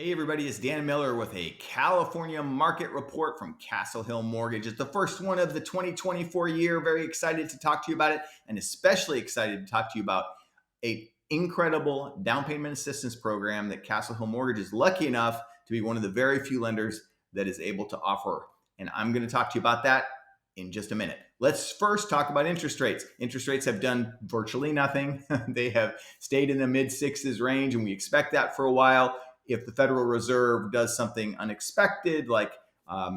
Hey everybody, it's Dan Miller with a California market report from Castle Hill Mortgage. It's the first one of the 2024 year. Very excited to talk to you about it, and especially excited to talk to you about an incredible down payment assistance program that Castle Hill Mortgage is lucky enough to be one of the very few lenders that is able to offer. And I'm going to talk to you about that in just a minute. Let's first talk about interest rates. Interest rates have done virtually nothing. They have stayed in the mid sixes range, and we expect that for a while. If the Federal Reserve does something unexpected, like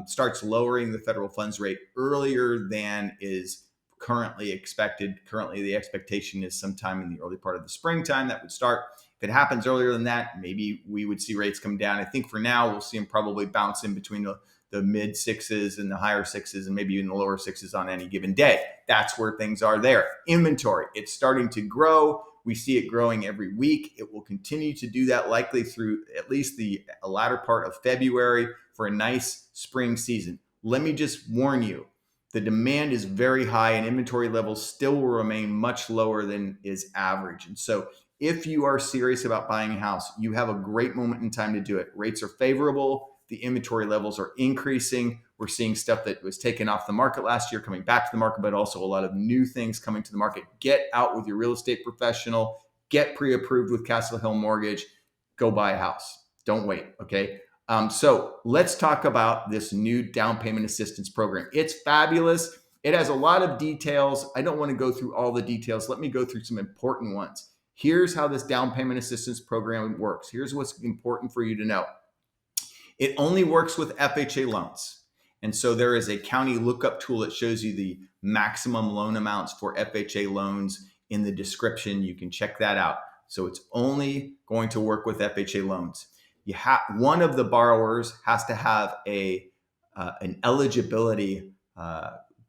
starts lowering the federal funds rate earlier than is currently expected, currently the expectation is sometime in the early part of the springtime that would start. If it happens earlier than that, maybe we would see rates come down. I think for now, we'll see them probably bounce in between the mid sixes and the higher sixes and maybe even the lower sixes on any given day. That's where things are there. Inventory, it's starting to grow. We see it growing every week. It will continue to do that likely through at least the latter part of February for a nice spring season. Let me just warn you, the demand is very high and inventory levels still will remain much lower than is average. And so if you are serious about buying a house, you have a great moment in time to do it. Rates are favorable. The inventory levels are increasing. We're seeing stuff that was taken off the market last year coming back to the market, but also a lot of new things coming to the market. Get out with your real estate professional. Get pre-approved with Castle Hill Mortgage. Go buy a house. Don't wait, okay? So let's talk about this new down payment assistance program. It's fabulous. It has a lot of details. I don't want to go through all the details. Let me go through some important ones. Here's how this down payment assistance program works. Here's what's important for you to know. It only works with FHA loans. And so there is a county lookup tool that shows you the maximum loan amounts for FHA loans in the description. You can check that out. So it's only going to work with FHA loans. One of the borrowers has to have an eligibility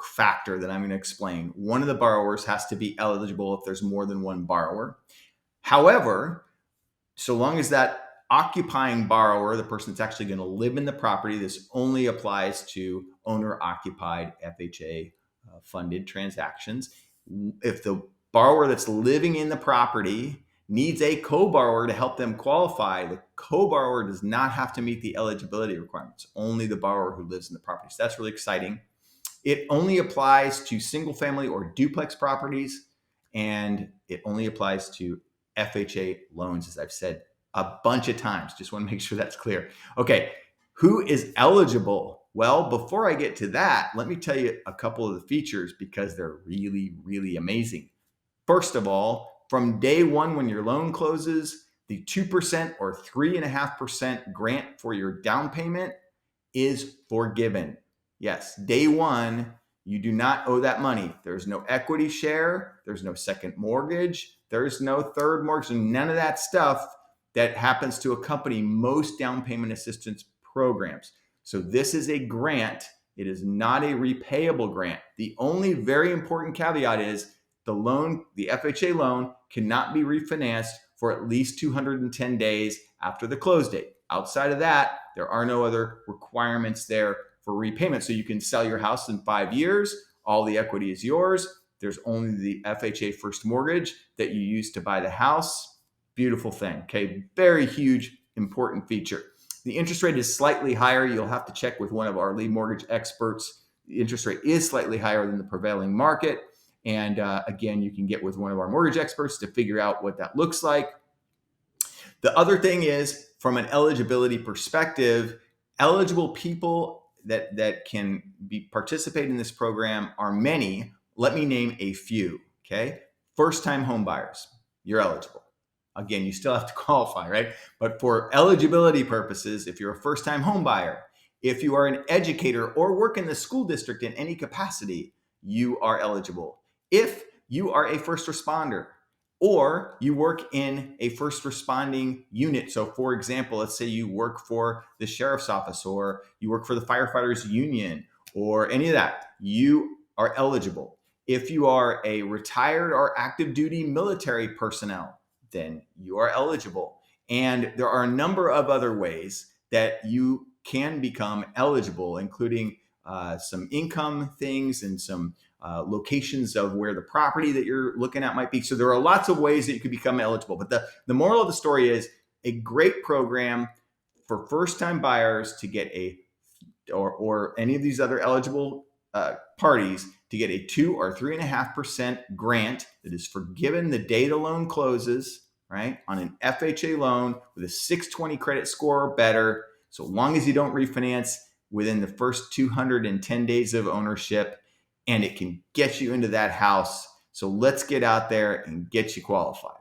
factor that I'm going to explain. One of the borrowers has to be eligible if there's more than one borrower. However, so long as that occupying borrower, the person that's actually going to live in the property, this only applies to owner-occupied FHA funded transactions. If the borrower that's living in the property needs a co-borrower to help them qualify, the co-borrower does not have to meet the eligibility requirements, only the borrower who lives in the property. So that's really exciting. It only applies to single family or duplex properties, and it only applies to FHA loans, as I've said a bunch of times. Just want to make sure that's clear. Okay, who is eligible? Well, before I get to that, let me tell you a couple of the features because they're really, really amazing. First of all, from day one when your loan closes, the 2% or 3.5% grant for your down payment is forgiven. Yes, day one, you do not owe that money. There's no equity share. There's no second mortgage. There's no third mortgage, and none of that stuff that happens to accompany most down payment assistance programs. So this is a grant. It is not a repayable grant. The only very important caveat is the FHA loan cannot be refinanced for at least 210 days after the close date. Outside of that, there are no other requirements there for repayment. So you can sell your house in 5 years. All the equity is yours. There's only the FHA first mortgage that you use to buy the house. Beautiful thing. Okay, very huge, important feature. The interest rate is slightly higher. You'll have to check with one of our lead mortgage experts. The interest rate is slightly higher than the prevailing market. And again, you can get with one of our mortgage experts to figure out what that looks like. The other thing is, from an eligibility perspective, eligible people that can participate in this program are many. Let me name a few. Okay, first-time home buyers, you're eligible. Again, you still have to qualify, right? But for eligibility purposes, if you're a first-time home buyer, if you are an educator or work in the school district in any capacity, you are eligible. If you are a first responder or you work in a first responding unit, so for example, let's say you work for the sheriff's office or you work for the firefighters union or any of that, you are eligible. If you are a retired or active duty military personnel, then you are eligible. And there are a number of other ways that you can become eligible, including some income things and some locations of where the property that you're looking at might be. So there are lots of ways that you could become eligible. But the moral of the story is a great program for first-time buyers to get or any of these other eligible parties to get a 2 or 3.5% grant that is forgiven the day the loan closes, right? On an FHA loan with a 620 credit score or better, so long as you don't refinance within the first 210 days of ownership, and it can get you into that house. So let's get out there and get you qualified.